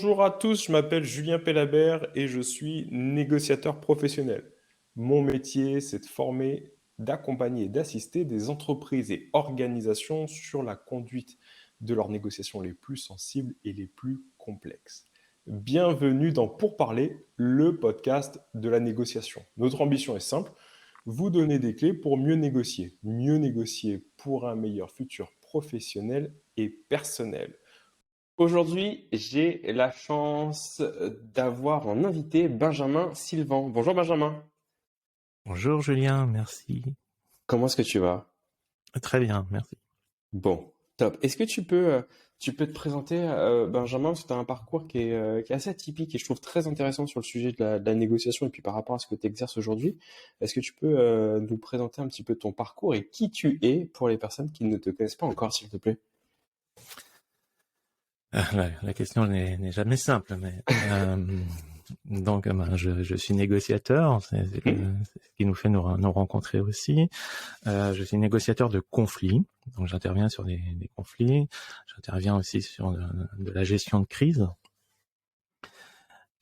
Bonjour à tous, je m'appelle Julien Pellabert et je suis négociateur professionnel. Mon métier, c'est de former, d'accompagner et d'assister des entreprises et organisations sur la conduite de leurs négociations les plus sensibles et les plus complexes. Bienvenue dans Pour parler, le podcast de la négociation. Notre ambition est simple, vous donner des clés pour mieux négocier pour un meilleur futur professionnel et personnel. Aujourd'hui, j'ai la chance d'avoir en invité Benjamin Sylvan. Bonjour Benjamin. Bonjour Julien, merci. Comment est-ce que tu vas? Très bien, merci. Bon, top. Est-ce que tu peux te présenter, Benjamin, parce que tu as un parcours qui est assez atypique et je trouve très intéressant sur le sujet de la négociation et puis par rapport à ce que tu exerces aujourd'hui. Est-ce que tu peux nous présenter un petit peu ton parcours et qui tu es pour les personnes qui ne te connaissent pas encore, s'il te plaît? La question n'est jamais simple, mais donc je suis négociateur, c'est ce qui nous fait nous rencontrer aussi. Je suis négociateur de conflits, donc j'interviens sur des conflits. J'interviens aussi sur de la gestion de crise.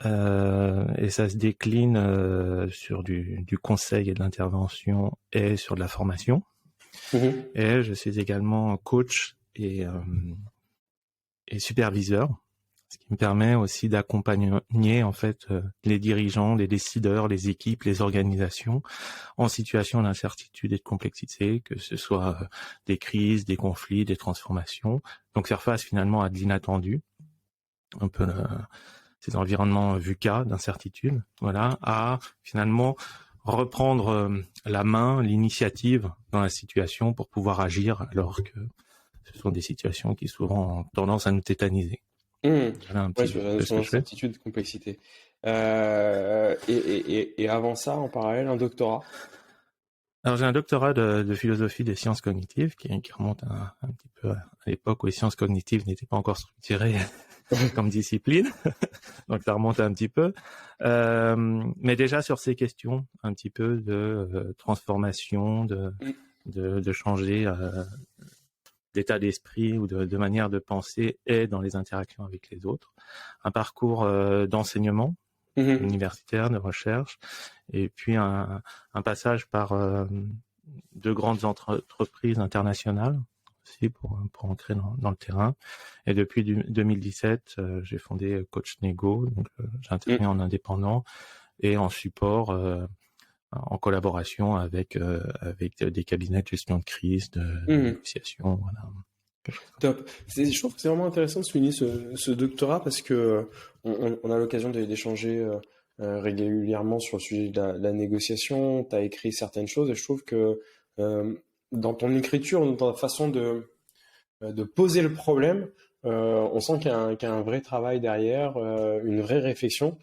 Et ça se décline sur du conseil et de l'intervention et sur de la formation. Mhm. Et je suis également coach et superviseur, ce qui me permet aussi d'accompagner en fait les dirigeants, les décideurs, les équipes, les organisations en situation d'incertitude et de complexité, que ce soit des crises, des conflits, des transformations. Donc faire face finalement à de l'inattendu, un peu ces environnements VUCA d'incertitude, voilà, à finalement reprendre la main, l'initiative dans la situation pour pouvoir agir alors que ce sont des situations qui souvent ont tendance à nous tétaniser. Voilà un Ouais, petit peu sur ce que je fais. l'incertitude, complexité. Et avant ça, en parallèle, un doctorat. Alors j'ai un doctorat de philosophie des sciences cognitives qui remonte un petit peu à l'époque où les sciences cognitives n'étaient pas encore structurées comme discipline. Donc ça remonte un petit peu. Mais déjà sur ces questions, un petit peu de transformation, de changer d'état d'esprit ou de manière de penser et dans les interactions avec les autres. Un parcours d'enseignement Mhm. universitaire, de recherche, et puis un passage par de grandes entreprises internationales aussi pour entrer dans le terrain. Et depuis 2017, j'ai fondé Coach Nego, donc j'interviens en indépendant et en support en collaboration avec des cabinets de gestion de crise, de Mhm. négociation, voilà. Top. Je trouve que c'est vraiment intéressant de souligner ce doctorat parce que on a l'occasion d'échanger régulièrement sur le sujet de la négociation. Tu as écrit certaines choses et je trouve que euh, dans ton écriture, dans ta façon de poser le problème, on sent qu'il y a un vrai travail derrière, une vraie réflexion.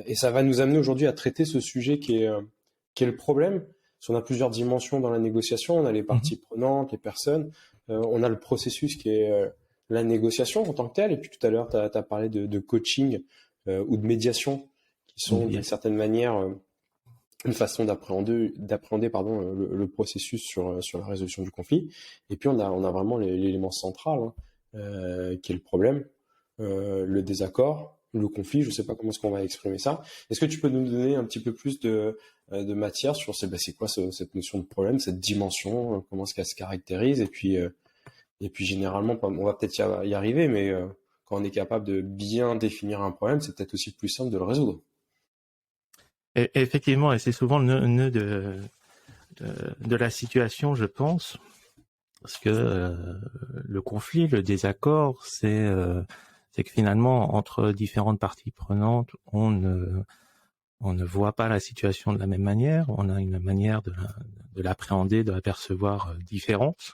Et ça va nous amener aujourd'hui à traiter ce sujet qui est le problème. Parce qu'on a plusieurs dimensions dans la négociation, on a les Mhm. parties prenantes, les personnes, on a le processus qui est la négociation en tant que telle. Et puis tout à l'heure, tu as parlé de coaching ou de médiation, qui sont d'une Yes. certaine manière une façon d'appréhender pardon, le processus sur la résolution du conflit. Et puis on a vraiment l'élément central, hein, qui est le problème, le désaccord, le conflit. Je sais pas comment est-ce qu'on va exprimer ça. Est-ce que tu peux nous donner un petit peu plus de matière sur c'est quoi cette notion de problème, cette dimension, comment est-ce qu'elle se caractérise, et puis généralement, on va peut-être y arriver, mais quand on est capable de bien définir un problème, c'est peut-être aussi plus simple de le résoudre. Et effectivement, et c'est souvent le nœud de la situation, je pense, parce que le conflit, le désaccord, c'est que finalement, entre différentes parties prenantes, on ne voit pas la situation de la même manière, on a une manière de l'appréhender, de l'apercevoir différente.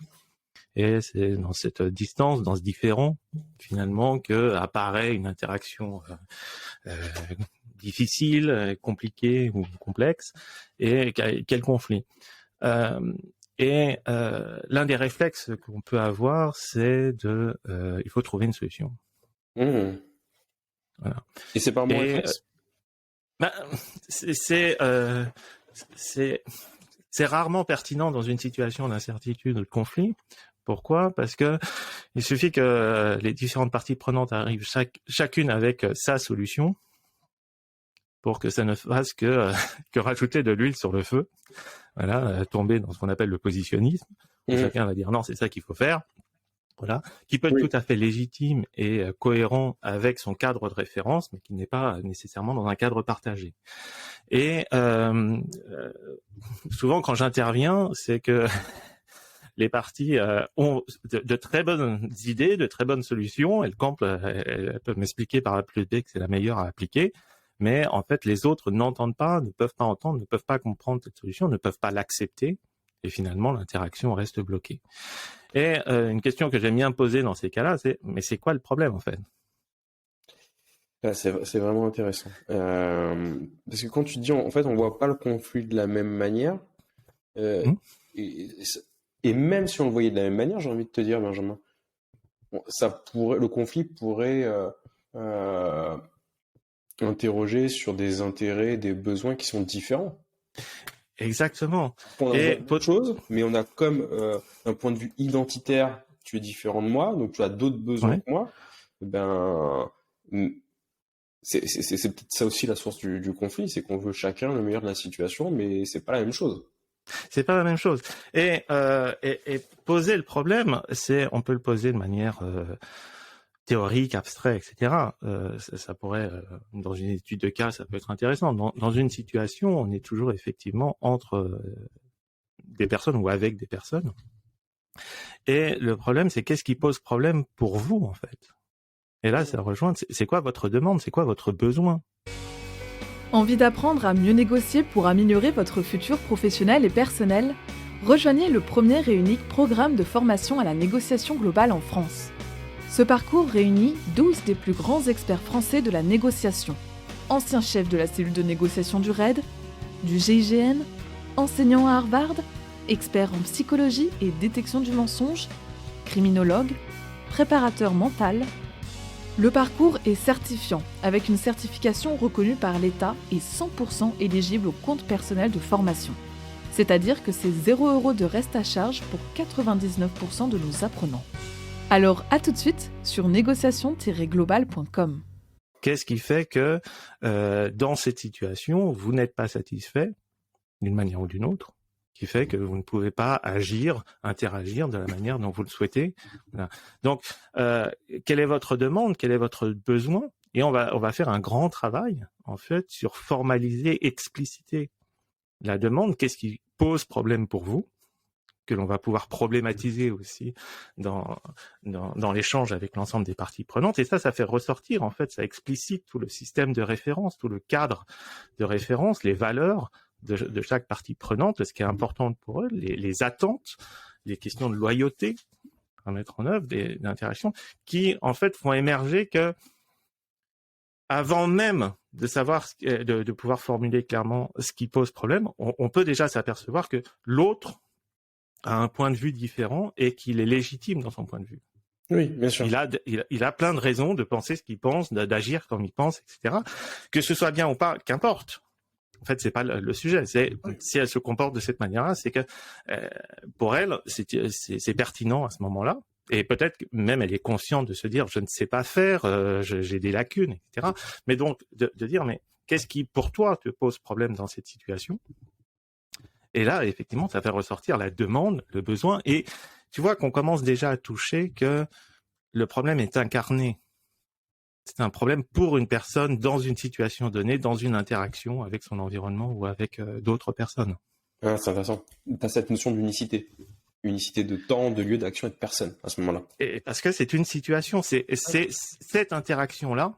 Et c'est dans cette distance, dans ce différent, finalement, que apparaît une interaction euh, difficile, compliquée ou complexe, et quel conflit. Euh, l'un des réflexes qu'on peut avoir, c'est il faut trouver une solution. Mmh. Voilà. Et c'est pas un bon Et réflexe? ben, c'est euh, c'est rarement pertinent dans une situation d'incertitude ou de conflit, Pourquoi? Parce que il suffit que les différentes parties prenantes arrivent chacune avec sa solution pour que ça ne fasse que rajouter de l'huile sur le feu. Voilà, tomber dans ce qu'on appelle le positionnisme, où chacun va dire non, c'est ça qu'il faut faire. Voilà, qui peut être tout à fait légitime et cohérent avec son cadre de référence, mais qui n'est pas nécessairement dans un cadre partagé. Et souvent, quand j'interviens, c'est que les parties ont de très bonnes idées, de très bonnes solutions. Elles peuvent m'expliquer par A plus B que c'est la meilleure à appliquer. Mais en fait, les autres n'entendent pas, ne peuvent pas entendre, ne peuvent pas comprendre cette solution, ne peuvent pas l'accepter. Et finalement, l'interaction reste bloquée. Et une question que j'aime bien poser dans ces cas-là, c'est mais c'est quoi le problème en fait? C'est vraiment intéressant. Parce que quand tu dis en fait on voit pas le conflit de la même manière, et même si on le voyait de la même manière, j'ai envie de te dire, Benjamin, le conflit pourrait interroger sur des intérêts, des besoins qui sont différents. Exactement. On a d'autres choses, mais on a comme un point de vue identitaire, tu es différent de moi, donc tu as d'autres besoins que moi. Ben, c'est peut-être ça aussi la source du conflit, c'est qu'on veut chacun le meilleur de la situation, mais c'est pas la même chose. C'est pas la même chose. Et poser le problème, on peut le poser de manière théorique, abstrait, etc. Ça pourrait, dans une étude de cas, ça peut être intéressant. Dans une situation, on est toujours effectivement entre des personnes ou avec des personnes. Et le problème, c'est qu'est-ce qui pose problème pour vous, en fait? Et là, ça rejoint, c'est quoi votre demande? C'est quoi votre besoin? Envie d'apprendre à mieux négocier pour améliorer votre futur professionnel et personnel? Rejoignez le premier et unique programme de formation à la négociation globale en France. Ce parcours réunit 12 des plus grands experts français de la négociation. Anciens chefs de la cellule de négociation du RAID, du GIGN, enseignants à Harvard, experts en psychologie et détection du mensonge, criminologues, préparateurs mental. Le parcours est certifiant, avec une certification reconnue par l'État et 100% éligible au compte personnel de formation. C'est-à-dire que c'est 0 € de reste à charge pour 99% de nos apprenants. Alors à tout de suite sur négociation-global.com. Qu'est-ce qui fait que dans cette situation, vous n'êtes pas satisfait d'une manière ou d'une autre, qui fait que vous ne pouvez pas agir, interagir de la manière dont vous le souhaitez. Voilà. Donc, quelle est votre demande, quel est votre besoin? Et on va faire un grand travail, en fait, sur formaliser, expliciter la demande. Qu'est-ce qui pose problème pour vous, que l'on va pouvoir problématiser aussi dans l'échange avec l'ensemble des parties prenantes. Et ça fait ressortir, en fait, ça explicite tout le système de référence, tout le cadre de référence, les valeurs de chaque partie prenante, ce qui est important pour eux, les attentes, les questions de loyauté à mettre en œuvre, d'interactions, qui en fait font émerger que avant même de savoir, de pouvoir formuler clairement ce qui pose problème, on peut déjà s'apercevoir que l'autre a un point de vue différent et qu'il est légitime dans son point de vue. Oui, bien sûr. Il a plein de raisons de penser ce qu'il pense, d'agir comme il pense, etc. Que ce soit bien ou pas, qu'importe. En fait, c'est pas le sujet. C'est si elle se comporte de cette manière-là, c'est que pour elle, c'est pertinent à ce moment-là. Et peut-être même elle est consciente de se dire je ne sais pas faire, j'ai des lacunes, etc. Mais donc de dire mais qu'est-ce qui pour toi te pose problème dans cette situation? Et là, effectivement, ça fait ressortir la demande, le besoin. Et tu vois qu'on commence déjà à toucher que le problème est incarné. C'est un problème pour une personne dans une situation donnée, dans une interaction avec son environnement ou avec d'autres personnes. Ah, c'est intéressant. Tu as cette notion d'unicité. Unicité de temps, de lieu, d'action et de personne à ce moment-là. Et parce que c'est une situation, c'est cette interaction-là,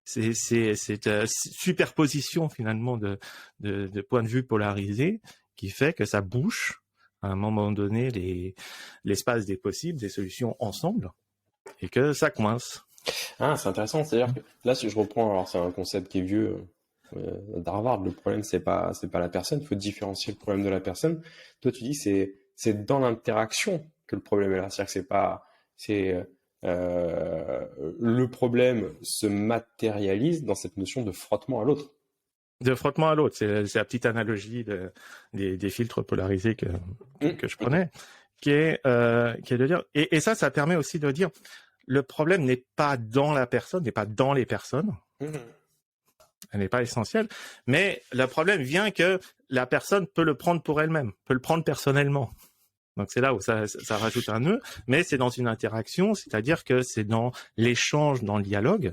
c'est cette superposition finalement de points de vue polarisés qui fait que ça bouche à un moment donné l'espace des possibles, des solutions ensemble, et que ça coince. Ah, c'est intéressant. C'est-à-dire que là, si je reprends, alors c'est un concept qui est vieux d'Harvard. Le problème, c'est pas la personne. Il faut différencier le problème de la personne. Toi, tu dis c'est dans l'interaction que le problème est là. C'est-à-dire que le problème se matérialise dans cette notion de frottement à l'autre. De frottement à l'autre, c'est la petite analogie des filtres polarisés que je prenais. qui est de dire, et ça permet aussi de dire, le problème n'est pas dans la personne, n'est pas dans les personnes. Elle n'est pas essentielle, mais le problème vient que la personne peut le prendre pour elle-même, peut le prendre personnellement. Donc c'est là où ça rajoute un nœud, mais c'est dans une interaction, c'est-à-dire que c'est dans l'échange, dans le dialogue,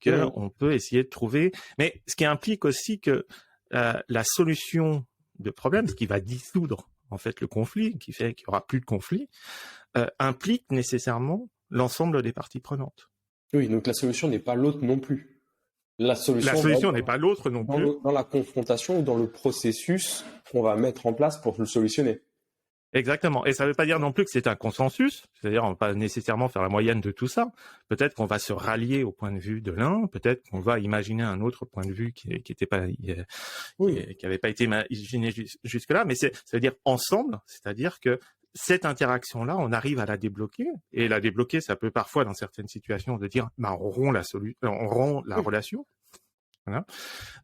que on peut essayer de trouver. Mais ce qui implique aussi que la solution de problème, ce qui va dissoudre en fait le conflit, qui fait qu'il y aura plus de conflit, implique nécessairement l'ensemble des parties prenantes. Oui, donc la solution n'est pas l'autre non plus. La solution n'est pas l'autre non plus. Dans la confrontation ou dans le processus qu'on va mettre en place pour le solutionner. Exactement. Et ça ne veut pas dire non plus que c'est un consensus. C'est-à-dire, on va pas nécessairement faire la moyenne de tout ça. Peut-être qu'on va se rallier au point de vue de l'un. Peut-être qu'on va imaginer un autre point de vue qui avait pas été imaginé jusque-là. Mais ça veut dire ensemble. C'est-à-dire que cette interaction-là, on arrive à la débloquer. Et la débloquer, ça peut parfois, dans certaines situations, de dire, on rompt la relation. Voilà.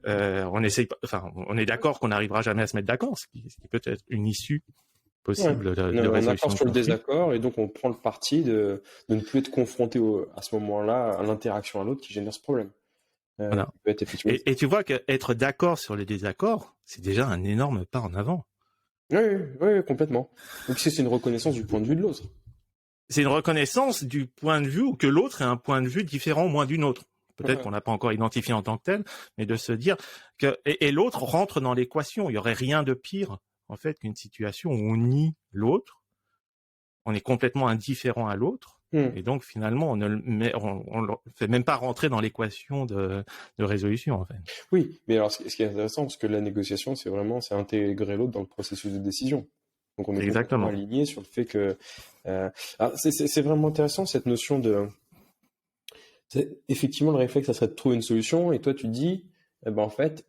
On est d'accord qu'on n'arrivera jamais à se mettre d'accord, ce qui peut être une issue possible de résolution. On est d'accord sur le désaccord, et donc on prend le parti de ne plus être confronté à ce moment-là à l'interaction à l'autre qui génère ce problème. Voilà. Peut être effectivement... et tu vois qu'être d'accord sur le désaccord, c'est déjà un énorme pas en avant. Oui, complètement. Donc c'est une reconnaissance du point de vue de l'autre. C'est une reconnaissance du point de vue où que l'autre ait un point de vue différent au moins d'une autre. Peut-être qu'on n'a pas encore identifié en tant que tel, mais de se dire que et l'autre rentre dans l'équation. Il y aurait rien de pire en fait qu'une situation où on nie l'autre, on est complètement indifférent à l'autre, et donc finalement on le fait même pas rentrer dans l'équation de résolution en fait. Oui, mais alors ce qui est intéressant, parce que la négociation, c'est intégrer l'autre dans le processus de décision. Donc on est complètement aligné sur le fait que c'est vraiment intéressant cette notion de effectivement le réflexe, ça serait de trouver une solution, et toi tu dis en fait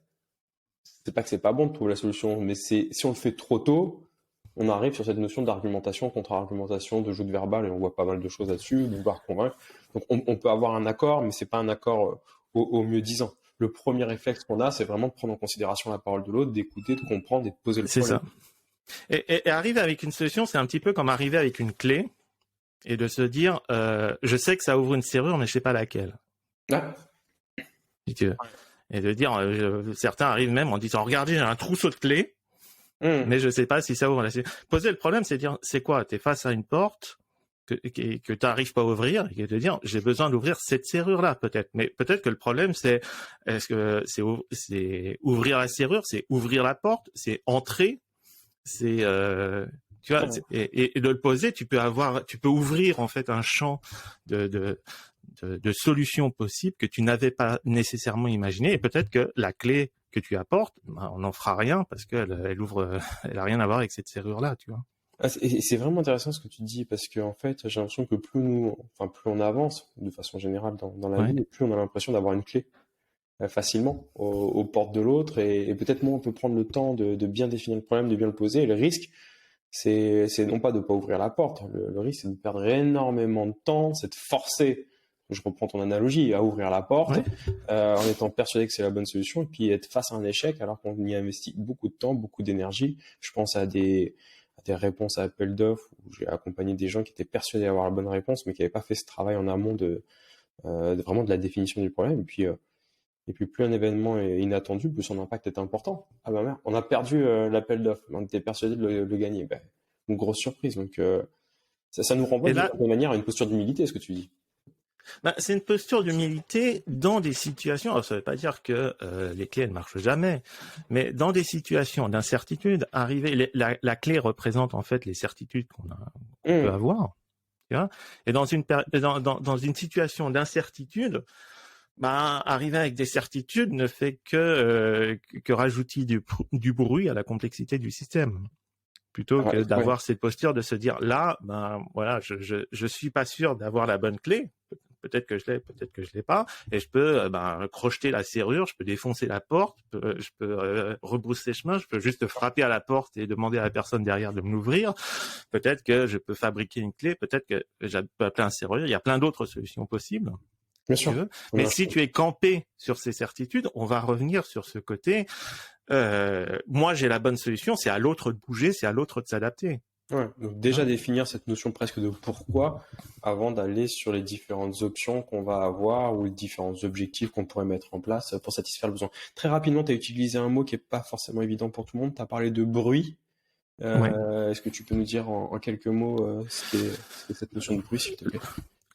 c'est pas que c'est pas bon de trouver la solution, mais si on le fait trop tôt, on arrive sur cette notion d'argumentation, contre-argumentation, de jeu de verbal, et on voit pas mal de choses là-dessus, de vouloir convaincre. Donc on peut avoir un accord, mais c'est pas un accord au mieux disant. Le premier réflexe qu'on a, c'est vraiment de prendre en considération la parole de l'autre, d'écouter, de comprendre et de poser le problème. C'est ça. Et arriver avec une solution, c'est un petit peu comme arriver avec une clé et de se dire, je sais que ça ouvre une serrure, mais je sais pas laquelle. Ah. Si tu veux. Et de dire, certains arrivent même en disant, regardez, j'ai un trousseau de clés, mais je sais pas si ça ouvre la serrure. Poser le problème, c'est dire, c'est quoi? T'es face à une porte que t'arrives pas à ouvrir, et de dire, j'ai besoin d'ouvrir cette serrure-là, peut-être. Mais peut-être que le problème, est-ce que c'est ouvrir la serrure, c'est ouvrir la porte, c'est entrer, c'est, tu vois, et de le poser, tu peux ouvrir, en fait, un champ de solutions possibles que tu n'avais pas nécessairement imaginé, et peut-être que la clé que tu apportes, on n'en fera rien parce qu'elle elle a rien à voir avec cette serrure-là, tu vois. C'est vraiment intéressant ce que tu dis, parce que en fait, j'ai l'impression que plus on avance de façon générale dans la vie, plus on a l'impression d'avoir une clé facilement aux portes de l'autre, et peut-être moins on peut prendre le temps de bien définir le problème, de bien le poser. Et le risque, c'est non pas de pas ouvrir la porte, le risque c'est de perdre énormément de temps, c'est de forcer, je reprends ton analogie, à ouvrir la porte en étant persuadé que c'est la bonne solution, et puis être face à un échec alors qu'on y investit beaucoup de temps, beaucoup d'énergie. Je pense à des réponses à appel d'offres où j'ai accompagné des gens qui étaient persuadés d'avoir la bonne réponse, mais qui n'avaient pas fait ce travail en amont vraiment de la définition du problème. Et puis plus un événement est inattendu, plus son impact est important. Ah bah merde, on a perdu l'appel d'offres, on était persuadé de le gagner. Une grosse surprise. Donc ça nous renvoie de manière à une posture d'humilité, ce que tu dis. C'est une posture d'humilité dans des situations. Alors, ça ne veut pas dire que les clés ne marchent jamais, mais dans des situations d'incertitude, la clé représente en fait les certitudes qu'on peut avoir. Tu vois, et dans une situation d'incertitude, arriver avec des certitudes ne fait que rajouter du bruit à la complexité du système. Plutôt que d'avoir cette posture de se dire là, voilà, je suis pas sûr d'avoir la bonne clé. Peut-être que je l'ai, peut-être que je l'ai pas, et je peux crocheter la serrure, je peux défoncer la porte, je peux rebrousser chemin, je peux juste frapper à la porte et demander à la personne derrière de me l'ouvrir. Peut-être que je peux fabriquer une clé, peut-être que je peux appeler un serrurier. Il y a plein d'autres solutions possibles. Bien si sûr. tu veux. Mais si tu es campé sur ces certitudes, on va revenir sur ce côté. Moi, j'ai la bonne solution, c'est à l'autre de bouger, c'est à l'autre de s'adapter. Ouais, donc déjà définir cette notion presque de pourquoi avant d'aller sur les différentes options qu'on va avoir ou les différents objectifs qu'on pourrait mettre en place pour satisfaire le besoin. Très rapidement, tu as utilisé un mot qui est pas forcément évident pour tout le monde. Tu as parlé de bruit. Est-ce que tu peux nous dire en quelques mots ce qu'est cette notion de bruit, s'il te plaît?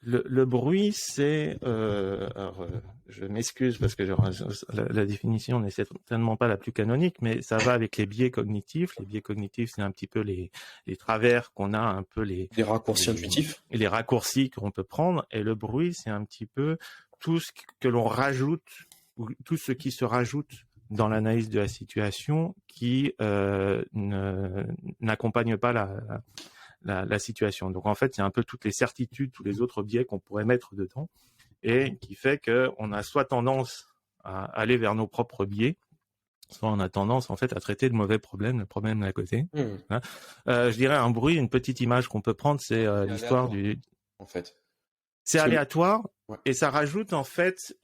Le bruit, c'est... je m'excuse parce que la définition n'est certainement pas la plus canonique, mais ça va avec les biais cognitifs. Les biais cognitifs, c'est un petit peu les travers qu'on a, un peu les raccourcis intuitifs. Les raccourcis qu'on peut prendre. Et le bruit, c'est un petit peu tout ce que l'on rajoute, ou tout ce qui se rajoute dans l'analyse de la situation qui n'accompagne pas la situation. Donc en fait, c'est un peu toutes les certitudes, tous les autres biais qu'on pourrait mettre dedans, et qui fait que on a soit tendance à aller vers nos propres biais, soit on a tendance en fait à traiter de mauvais problèmes, le problème d'à côté. Hein. Je dirais un bruit, une petite image qu'on peut prendre, c'est l'histoire du. En fait, c'est aléatoire ouais. Et ça rajoute en fait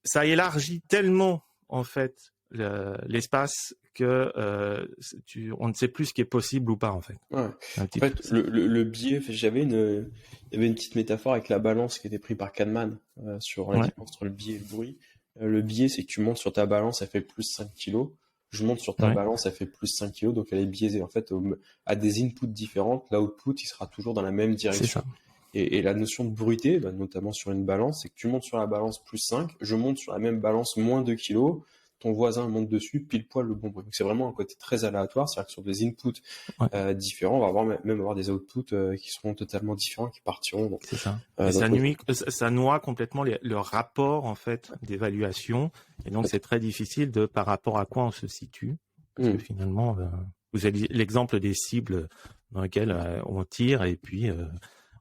ça élargit tellement en fait l'espace que on ne sait plus ce qui est possible ou pas en fait. Ouais. En fait, le biais, il y avait une petite métaphore avec la balance qui était prise par Kahneman sur la différence entre le biais et le bruit. Le biais, c'est que tu montes sur ta balance, ça fait plus 5 kilos. Je monte sur ta balance, ça fait plus 5 kilos, donc elle est biaisée. En fait, à des inputs différentes, l'output, il sera toujours dans la même direction. Et la notion de bruité, notamment sur une balance, c'est que tu montes sur la balance plus 5, je monte sur la même balance moins 2 kilos, ton voisin monte dessus, pile poil le bon bruit. Donc c'est vraiment un côté très aléatoire, c'est-à-dire que sur des inputs différents, on va même avoir des outputs qui seront totalement différents, qui partiront. Donc, c'est ça. Ça noie complètement le rapport en fait d'évaluation, et donc c'est très difficile de par rapport à quoi on se situe, parce que finalement, vous avez l'exemple des cibles dans lesquelles on tire, et puis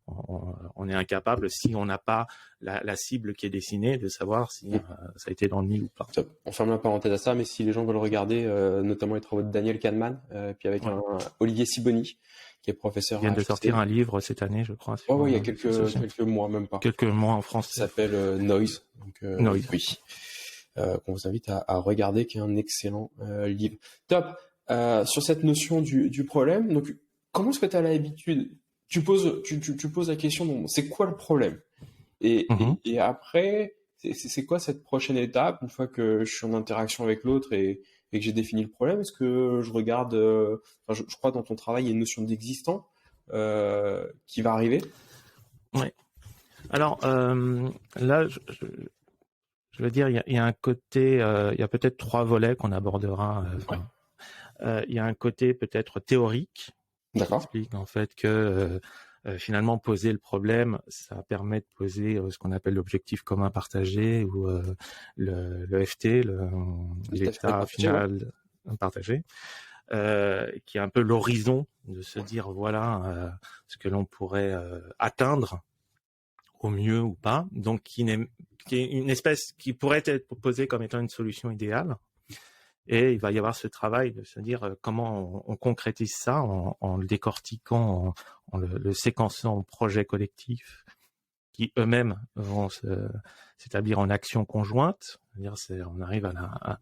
on est incapable, si on n'a pas la cible qui est dessinée, de savoir si ça a été dans le mille ou pas. On ferme la parenthèse à ça, mais si les gens veulent regarder, notamment les travaux de Daniel Kahneman, puis avec Olivier Sibony, qui est professeur. Il vient de sortir un livre cette année, je crois. Il y a quelques mois, même pas. Quelques mois en France. Ça s'appelle Noise. Donc, Noise. Oui. Qu'on vous invite à regarder, qui est un excellent livre. Top. Sur cette notion du problème, donc comment est-ce que tu as l'habitude? Tu poses la question, c'est quoi le problème? Et après, c'est quoi cette prochaine étape, une fois que je suis en interaction avec l'autre et que j'ai défini le problème? Est-ce que je regarde, je crois dans ton travail, il y a une notion d'existant qui va arriver? Oui. Alors là, je veux dire, il y a un côté, il y a peut-être 3 volets qu'on abordera. Il y a un côté peut-être théorique. D'accord. Qui explique en fait que finalement poser le problème, ça permet de poser ce qu'on appelle l'objectif commun partagé, ou le FT, l'état final partagé, qui est un peu l'horizon de se dire voilà ce que l'on pourrait atteindre au mieux ou pas, donc qui est une espèce qui pourrait être proposée comme étant une solution idéale. Et il va y avoir ce travail de se dire comment on concrétise ça en le décortiquant, en le séquençant en projets collectifs qui eux-mêmes vont s'établir en action conjointe. C'est-à-dire, on arrive à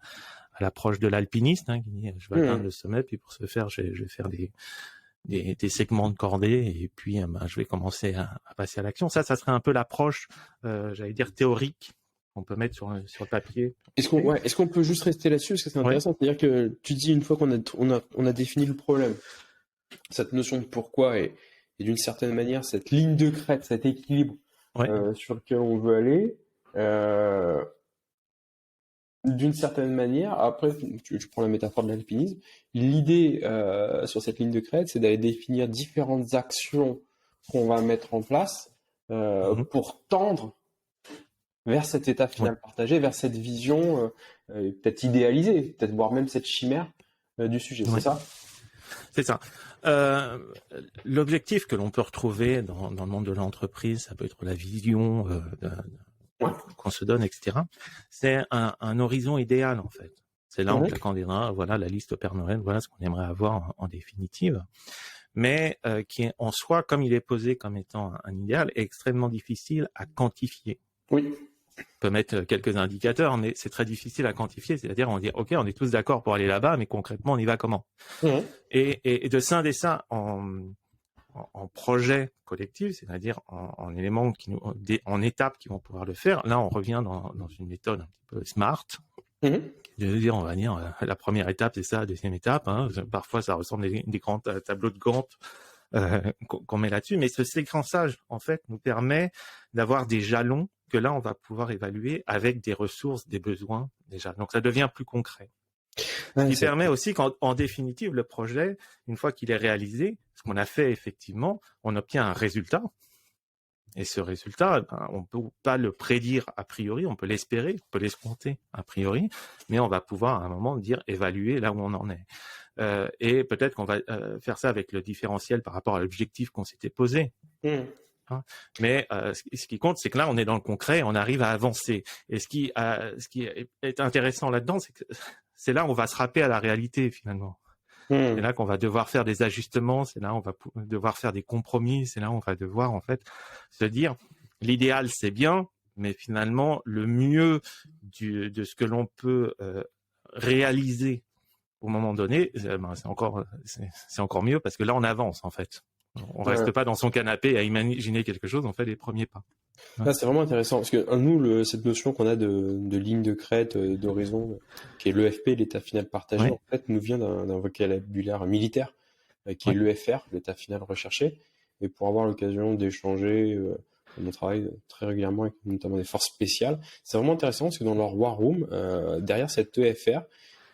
l'approche de l'alpiniste qui dit je vais atteindre le sommet, puis pour ce faire, je vais faire des segments de cordée, et puis je vais commencer à passer à l'action. Ça serait un peu l'approche, j'allais dire, théorique qu'on peut mettre sur le papier. Est-ce qu'on peut juste rester là-dessus, parce que c'est intéressant, c'est-à-dire que tu dis, une fois qu'on a défini le problème, cette notion de pourquoi et d'une certaine manière cette ligne de crête, cet équilibre sur lequel on veut aller, d'une certaine manière, après tu prends la métaphore de l'alpinisme, l'idée sur cette ligne de crête, c'est d'aller définir différentes actions qu'on va mettre en place pour tendre vers cet état final partagé, vers cette vision peut-être idéalisée, peut-être voire même cette chimère du sujet. C'est ça? C'est ça. L'objectif que l'on peut retrouver dans le monde de l'entreprise, ça peut être la vision qu'on se donne, etc. C'est un horizon idéal, en fait. C'est là en claquant des doigts, voilà la liste au Père Noël, voilà ce qu'on aimerait avoir en définitive. mais qui est en soi, comme il est posé comme étant un idéal, est extrêmement difficile à quantifier. Oui. On peut mettre quelques indicateurs, mais c'est très difficile à quantifier. C'est-à-dire, on dit, OK, on est tous d'accord pour aller là-bas, mais concrètement, on y va comment? Et de scinder ça en projet collectif, c'est-à-dire en éléments en étapes qui vont pouvoir le faire. Là, on revient dans une méthode un petit peu smart. De dire, on va dire, la première étape, c'est ça, la deuxième étape. Hein. Parfois, ça ressemble à des grands tableaux de Gantt qu'on met là-dessus. Mais ce séquençage, en fait, nous permet d'avoir des jalons que là, on va pouvoir évaluer avec des ressources, des besoins déjà. Donc, ça devient plus concret. Ce qui permet aussi qu'en définitive, le projet, une fois qu'il est réalisé, ce qu'on a fait effectivement, on obtient un résultat. Et ce résultat, on ne peut pas le prédire a priori, on peut l'espérer, on peut l'escompter a priori, mais on va pouvoir à un moment évaluer là où on en est. Et peut-être qu'on va faire ça avec le différentiel par rapport à l'objectif qu'on s'était posé. Hein. Mais ce qui compte, c'est que là, on est dans le concret, on arrive à avancer. Et ce qui est intéressant là-dedans, c'est que c'est là où on va se rappeler à la réalité finalement. C'est là qu'on va devoir faire des ajustements, c'est là où on va devoir faire des compromis, c'est là où on va devoir en fait se dire l'idéal c'est bien, mais finalement le mieux de ce que l'on peut réaliser au moment donné, c'est encore mieux parce que là on avance en fait. On reste pas dans son canapé à imaginer quelque chose, on fait les premiers pas. Ah, c'est vraiment intéressant parce que nous, cette notion qu'on a de ligne de crête, d'horizon, qui est l'EFP, l'état final partagé, en fait, nous vient d'un vocabulaire militaire, qui est l'EFR, l'état final recherché. Et pour avoir l'occasion d'échanger, on travaille très régulièrement avec notamment des forces spéciales. C'est vraiment intéressant parce que dans leur War Room, derrière cette EFR,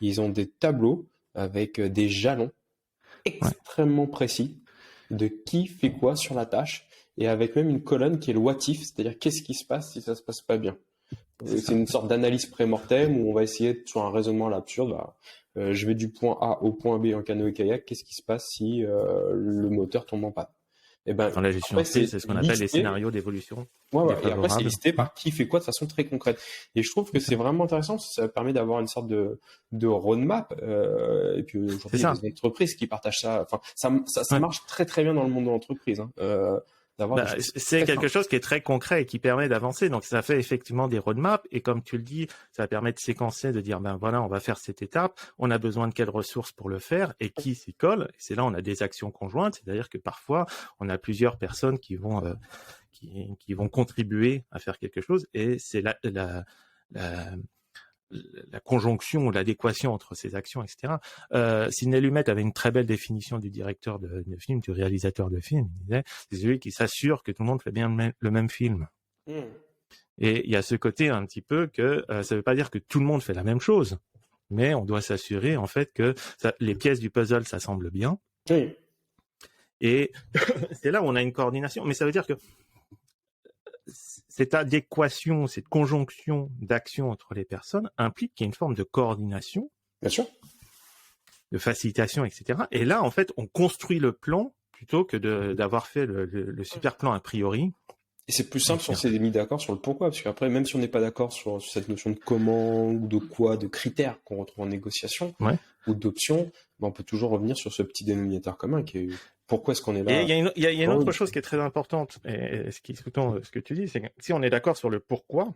ils ont des tableaux avec des jalons extrêmement précis de qui fait quoi sur la tâche. Et avec même une colonne qui est le what if, c'est-à-dire qu'est-ce qui se passe si ça se passe pas bien. C'est une sorte d'analyse pré-mortem où on va essayer, sur un raisonnement à l'absurde, je vais du point A au point B en canoë-kayak, qu'est-ce qui se passe si le moteur tombe en panne? Et ben, dans la gestion, c'est ce qu'on appelle les scénarios d'évolution. Et après, c'est listé par qui fait quoi de façon très concrète. Et je trouve que c'est vraiment intéressant parce que ça permet d'avoir une sorte de roadmap. Et puis aujourd'hui, il y a des entreprises qui partagent ça. Enfin, ça marche très très bien dans le monde de l'entreprise. C'est quelque chose qui est très concret et qui permet d'avancer. Donc, ça fait effectivement des roadmaps. Et comme tu le dis, ça permet de séquencer, de dire, ben voilà, on va faire cette étape. On a besoin de quelles ressources pour le faire et qui s'y colle. Et c'est là, on a des actions conjointes. C'est-à-dire que parfois, on a plusieurs personnes qui vont contribuer à faire quelque chose. Et c'est la conjonction ou l'adéquation entre ces actions, etc. Sidney Lumet avait une très belle définition du directeur de film, du réalisateur de film. Il disait, c'est celui qui s'assure que tout le monde fait bien le même film. Et il y a ce côté un petit peu que ça veut pas dire que tout le monde fait la même chose, mais on doit s'assurer en fait que les pièces du puzzle s'assemblent bien. Et c'est là où on a une coordination. Mais ça veut dire que cette adéquation, cette conjonction d'actions entre les personnes implique qu'il y a une forme de coordination, bien sûr, de facilitation, etc. Et là, en fait, on construit le plan plutôt que d'avoir fait le super plan a priori. Et c'est plus simple si on s'est mis d'accord sur le pourquoi, parce qu'après, même si on n'est pas d'accord sur cette notion de comment, ou de quoi, de critères qu'on retrouve en négociation, ou d'options, on peut toujours revenir sur ce petit dénominateur commun qui est pourquoi est-ce qu'on est là. Et il y a une autre chose qui est très importante, et ce que tu dis, c'est que si on est d'accord sur le pourquoi,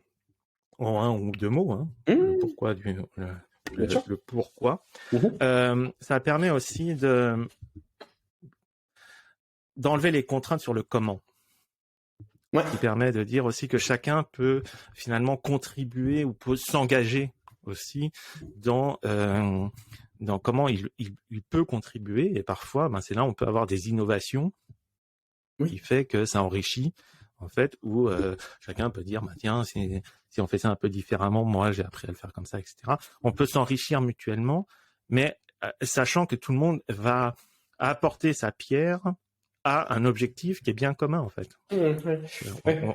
en un ou deux mots, le pourquoi le pourquoi, ça permet aussi d'enlever les contraintes sur le comment. Qui permet de dire aussi que chacun peut finalement contribuer ou peut s'engager aussi dans comment il peut contribuer. Et parfois, c'est là où on peut avoir des innovations qui fait que ça enrichit, en fait, où chacun peut dire, tiens, si on fait ça un peu différemment, moi j'ai appris à le faire comme ça, etc. On peut s'enrichir mutuellement, mais sachant que tout le monde va apporter sa pierre à un objectif qui est bien commun, en fait.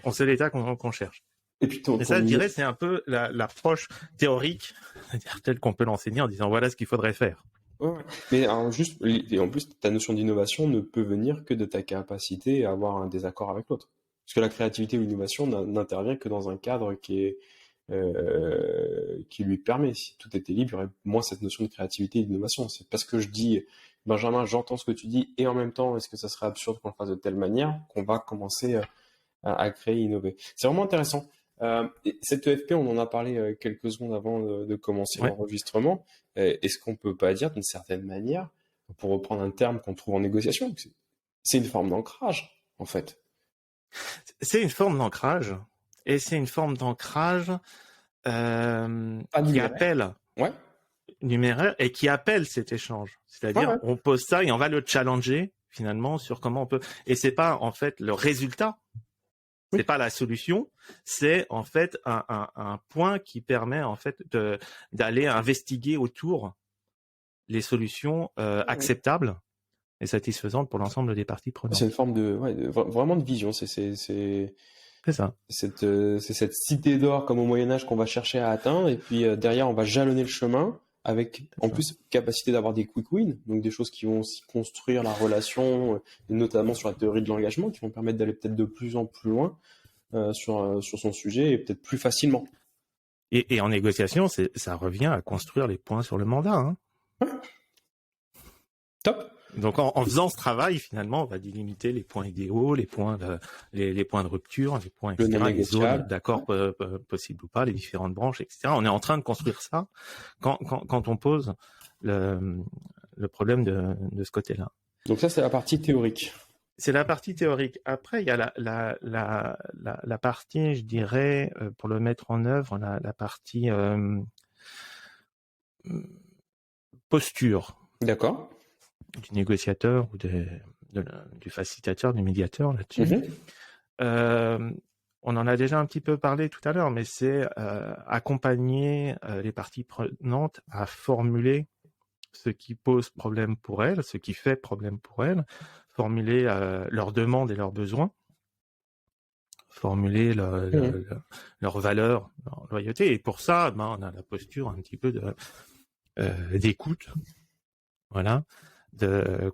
On sait l'état qu'on cherche. Et puis ça, je dirais, c'est un peu l'approche théorique, c'est-à-dire telle qu'on peut l'enseigner en disant voilà ce qu'il faudrait faire. Mais alors, et en plus, ta notion d'innovation ne peut venir que de ta capacité à avoir un désaccord avec l'autre. Parce que la créativité ou l'innovation n'intervient que dans un cadre qui lui permet. Si tout était libre, il y aurait moins cette notion de créativité et d'innovation. C'est parce que je dis Benjamin, j'entends ce que tu dis, et en même temps, est-ce que ça serait absurde qu'on le fasse de telle manière qu'on va commencer à créer, innover. C'est vraiment intéressant. Et cette EFP, on en a parlé quelques secondes avant de commencer Ouais. l'enregistrement. Est-ce qu'on peut pas dire d'une certaine manière, pour reprendre un terme qu'on trouve en négociation, que c'est une forme d'ancrage, en fait? C'est une forme d'ancrage, et c'est une forme d'ancrage Pas qui numéraire. appelle Ouais. numéraire et qui appelle cet échange. C'est-à-dire, Ouais. on pose ça et on va le challenger finalement sur comment on peut. Et c'est pas en fait le résultat, Oui. c'est pas la solution, c'est en fait un point qui permet en fait d'aller investiguer autour les solutions acceptables et satisfaisantes pour l'ensemble des parties prenantes. C'est une forme vraiment de vision. C'est ça. C'est cette cité d'or comme au Moyen-Âge qu'on va chercher à atteindre, et puis derrière on va jalonner le chemin avec en plus capacité d'avoir des quick wins, donc des choses qui vont aussi construire la relation, et notamment sur la théorie de l'engagement, qui vont permettre d'aller peut-être de plus en plus loin sur son sujet et peut-être plus facilement. Et en négociation, ça revient à construire les points sur le mandat. Hein. Top. Donc en faisant ce travail, finalement, on va délimiter les points idéaux, les points de rupture, les points, etc., les zones d'accord possibles ou pas, les différentes branches, etc. On est en train de construire ça quand on pose le problème de ce côté-là. Donc ça, c'est la partie théorique. C'est la partie théorique. Après, il y a la partie, je dirais, pour le mettre en œuvre, la partie posture. D'accord. Du négociateur ou du facilitateur, du médiateur là-dessus. On en a déjà un petit peu parlé tout à l'heure, mais c'est accompagner les parties prenantes à formuler ce qui pose problème pour elles, ce qui fait problème pour elles, formuler leurs demandes et leurs besoins, formuler leurs valeurs, leur loyauté. Et pour ça, on a la posture un petit peu d'écoute. Voilà.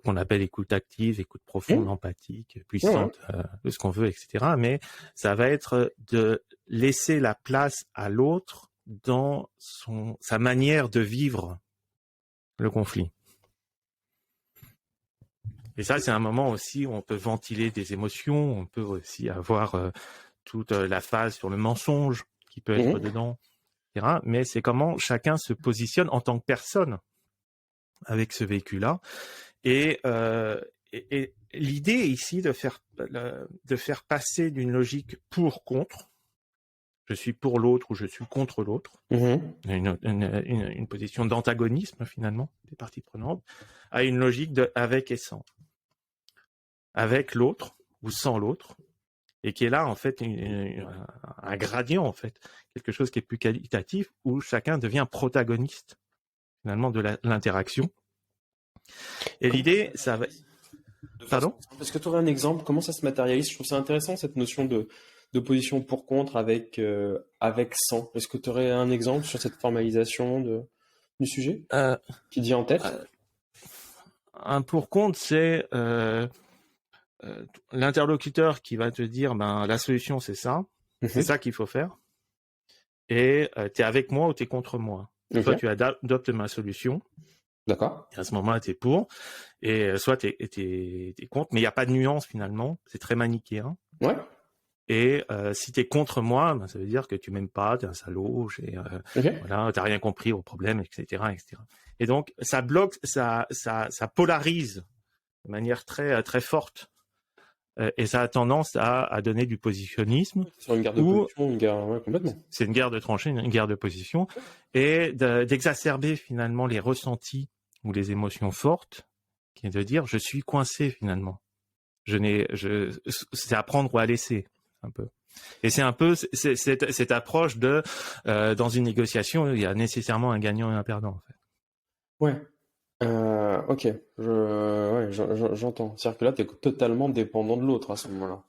Qu'on appelle écoute active, écoute profonde, empathique, puissante, de ce qu'on veut, etc. Mais ça va être de laisser la place à l'autre dans sa manière de vivre le conflit. Et ça, c'est un moment aussi où on peut ventiler des émotions, on peut aussi avoir toute la phase sur le mensonge qui peut être dedans, etc. Mais c'est comment chacun se positionne en tant que personne avec ce vécu-là. Et l'idée ici de faire passer d'une logique pour-contre, je suis pour l'autre ou je suis contre l'autre, une position d'antagonisme finalement des parties prenantes, à une logique de avec et sans. Avec l'autre ou sans l'autre, et qui est là en fait un gradient en fait, quelque chose qui est plus qualitatif, où chacun devient protagoniste finalement de l'interaction. Et l'idée, ça va... Pardon ? Est-ce que tu aurais un exemple ? Comment ça se matérialise ? Je trouve ça intéressant cette notion de position pour contre avec sans. Est-ce que tu aurais un exemple sur cette formalisation du sujet qui te vient en tête ? Un pour contre, c'est l'interlocuteur qui va te dire la solution c'est ça, c'est ça qu'il faut faire, et tu es avec moi ou tu es contre moi. Soit tu adoptes ma solution. D'accord. Et à ce moment-là, tu es pour, et soit tu es contre, mais il n'y a pas de nuance finalement, c'est très manichéen. Ouais. Et si tu es contre moi, ça veut dire que tu m'aimes pas, tu es un salaud, voilà, tu n'as rien compris au problème, etc., etc. Et donc, ça bloque, ça polarise de manière très, très forte. Et ça a tendance à donner du positionnisme. Sur une guerre de position, complètement. C'est une guerre de tranchées, une guerre de position, et d'exacerber finalement les ressentis ou les émotions fortes, qui est de dire je suis coincé finalement. C'est à prendre ou à laisser un peu. Et c'est un peu cette approche de dans une négociation, il y a nécessairement un gagnant et un perdant en fait. Ouais. Ok, j'entends. C'est-à-dire que là, tu es totalement dépendant de l'autre à ce moment-là.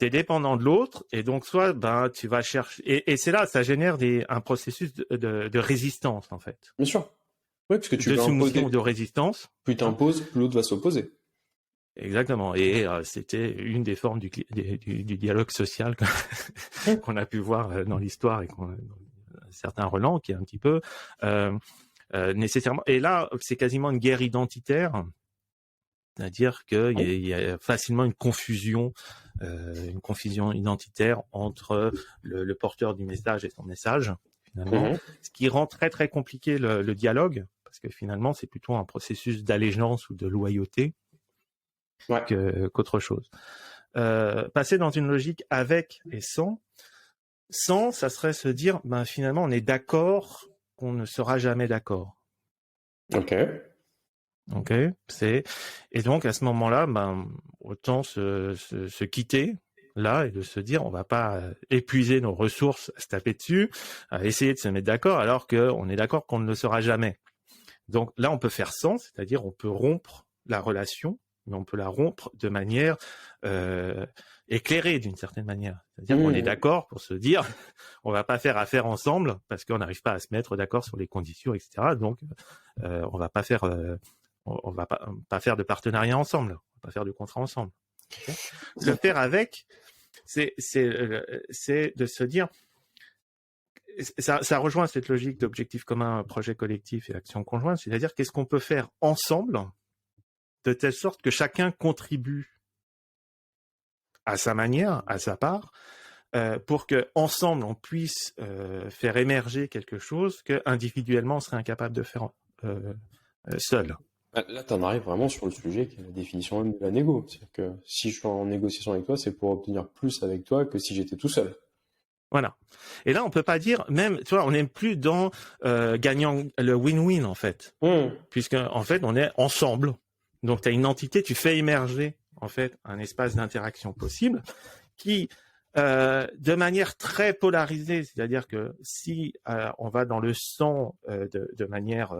Tu es dépendant de l'autre, et donc soit tu vas chercher... Et c'est là, ça génère un processus de résistance, en fait. Bien sûr. Oui, parce que tu de soumission ou de résistance. Plus tu imposes, plus l'autre va s'opposer. Exactement. Et c'était une des formes du dialogue social qu'on a pu voir dans l'histoire et certains relents, qui est un petit peu... nécessairement. Et là, c'est quasiment une guerre identitaire. C'est-à-dire qu'il y a facilement une confusion identitaire entre le porteur du message et son message, finalement, ce qui rend très très compliqué le dialogue, parce que finalement c'est plutôt un processus d'allégeance ou de loyauté qu'autre chose. Passer dans une logique avec et sans, ça serait se dire, finalement on est d'accord qu'on ne sera jamais d'accord. Ok. Et donc à ce moment-là, autant se quitter là et de se dire on va pas épuiser nos ressources à se taper dessus, à essayer de se mettre d'accord alors qu'on est d'accord qu'on ne le sera jamais. Donc là on peut faire sans, c'est-à-dire on peut rompre la relation, mais on peut la rompre de manière éclairée d'une certaine manière. C'est-à-dire qu'on est d'accord pour se dire on va pas faire affaire ensemble parce qu'on n'arrive pas à se mettre d'accord sur les conditions, etc. Donc on va pas faire on va pas faire de partenariat ensemble, on va pas faire de contrat ensemble. Okay. Se faire avec, c'est de se dire, ça rejoint cette logique d'objectif commun, projet collectif et action conjointe, c'est-à-dire qu'est-ce qu'on peut faire ensemble de telle sorte que chacun contribue à sa manière, à sa part, pour que ensemble on puisse faire émerger quelque chose que individuellement on serait incapable de faire seul. Là, tu en arrives vraiment sur le sujet qui est la définition même de la négo. C'est-à-dire que si je suis en négociation avec toi, c'est pour obtenir plus avec toi que si j'étais tout seul. Voilà. Et là, on peut pas dire, même, tu vois, on n'est plus dans gagnant le win-win en fait, puisque en fait, on est ensemble. Donc, tu as une entité, tu fais émerger en fait un espace d'interaction possible qui de manière très polarisée, c'est-à-dire que si on va dans le sans de manière,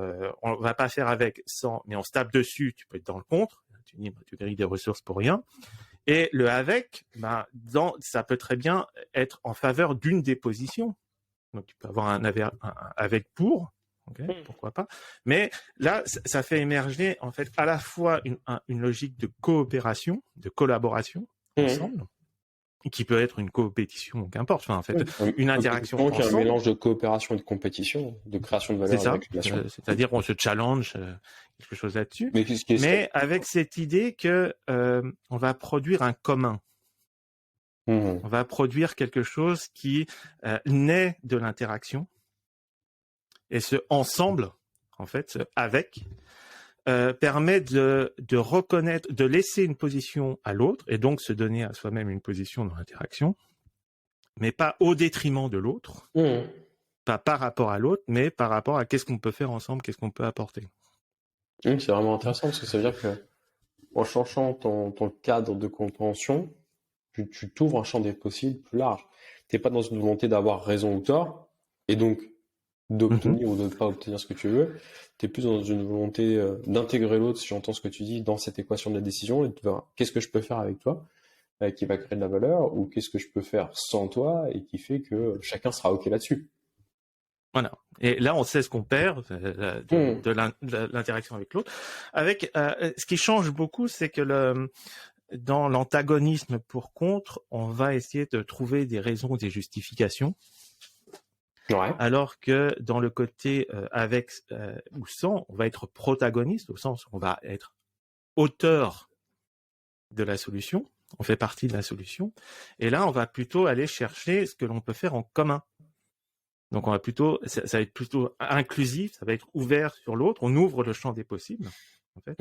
on va pas faire avec sans, mais on se tape dessus, tu peux être dans le contre, tu dis tu grilles des ressources pour rien. Et le avec, ça peut très bien être en faveur d'une des positions. Donc tu peux avoir un avec pour, pourquoi pas. Mais là, ça fait émerger en fait à la fois une logique de coopération, de collaboration ensemble, qui peut être une coopétition, qu'importe. Enfin, en fait, une interaction ensemble. Qui est un mélange de coopération et de compétition, de création de valeur. C'est ça. C'est-à-dire qu'on se challenge quelque chose là-dessus. Mais avec cette idée que on va produire un commun. On va produire quelque chose qui naît de l'interaction. Et ce ensemble, en fait, ce avec, permet de reconnaître, de laisser une position à l'autre, et donc se donner à soi-même une position dans l'interaction, mais pas au détriment de l'autre, pas par rapport à l'autre, mais par rapport à qu'est-ce qu'on peut faire ensemble, qu'est-ce qu'on peut apporter. C'est vraiment intéressant, parce que ça veut dire que en changeant ton cadre de compréhension, tu t'ouvres un champ des possibles plus large. T'es pas dans une volonté d'avoir raison ou tort, et donc d'obtenir ou de ne pas obtenir ce que tu veux. Tu es plus dans une volonté d'intégrer l'autre, si j'entends ce que tu dis, dans cette équation de la décision, et de voir qu'est-ce que je peux faire avec toi, qui va créer de la valeur, ou qu'est-ce que je peux faire sans toi, et qui fait que chacun sera OK là-dessus. Voilà. Et là, on sait ce qu'on perd de l'interaction avec l'autre. Avec ce qui change beaucoup, c'est que dans l'antagonisme pour contre, on va essayer de trouver des raisons, des justifications. Ouais. Alors que dans le côté avec ou sans, on va être protagoniste, au sens où on va être auteur de la solution, on fait partie de la solution, et là on va plutôt aller chercher ce que l'on peut faire en commun. Donc on va plutôt, ça va être plutôt inclusif, ça va être ouvert sur l'autre, on ouvre le champ des possibles, en fait,